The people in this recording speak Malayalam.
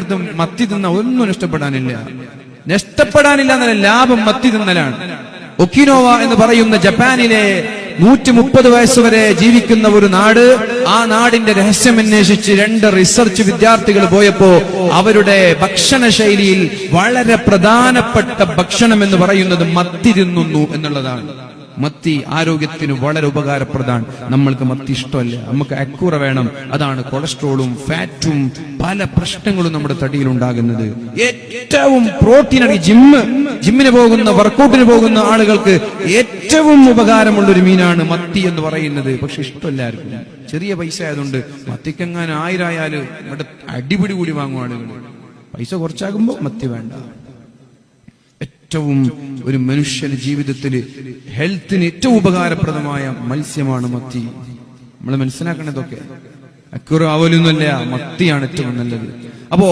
എടുത്ത് മത്തി തിന്ന ഒന്നും നഷ്ടപ്പെടാനില്ല എന്നല്ല, ലാഭം മത്തി തിന്നലാണ്. ഒക്കിനോവ എന്ന് പറയുന്ന ജപ്പാനിലെ 130 വയസ്സുവരെ ജീവിക്കുന്ന ഒരു നാട്, ആ നാടിന്റെ രഹസ്യം അന്വേഷിച്ച് 2 റിസർച്ച് വിദ്യാർത്ഥികൾ പോയപ്പോ അവരുടെ ഭക്ഷണ ശൈലിയിൽ വളരെ പ്രധാനപ്പെട്ട ഭക്ഷണം എന്ന് പറയുന്നത് മത്തി തിന്നുന്നു എന്നുള്ളതാണ്. മത്തി ആരോഗ്യത്തിന് വളരെ ഉപകാരപ്രദമാണ്. നമ്മൾക്ക് മത്തി ഇഷ്ടമല്ല, നമുക്ക് അക്കൂറ വേണം. അതാണ് കൊളസ്ട്രോളും ഫാറ്റും പല പ്രശ്നങ്ങളും നമ്മുടെ തടിയിൽ ഉണ്ടാകുന്നത്. ഏറ്റവും പ്രോട്ടീൻ ജിമ്മിന് പോകുന്ന വർക്കൗട്ടിന് പോകുന്ന ആളുകൾക്ക് ഏറ്റവും ഉപകാരമുള്ള ഒരു മീനാണ് മത്തി എന്ന് പറയുന്നത്. പക്ഷെ ഇഷ്ടമല്ലായിരിക്കും, ചെറിയ പൈസ ആയതുകൊണ്ട് മത്തിക്കെങ്ങാനും 1000 ആയാല് ഇവിടെ അടിപിടി കൂടി വാങ്ങും ആളുകൾ. പൈസ കുറച്ചാകുമ്പോ മത്തി വേണ്ട. ഏറ്റവും ഒരു മനുഷ്യന്റെ ജീവിതത്തിൽ ഹെൽത്തിന് ഏറ്റവും ഉപകാരപ്രദമായ മത്സ്യമാണ് മത്തി. നമ്മൾ മനസ്സിലാക്കണതൊക്കെ അക്കൂറ ആവലൊന്നുമല്ല, മത്തിയാണ് ഏറ്റവും നല്ലത്. അപ്പോ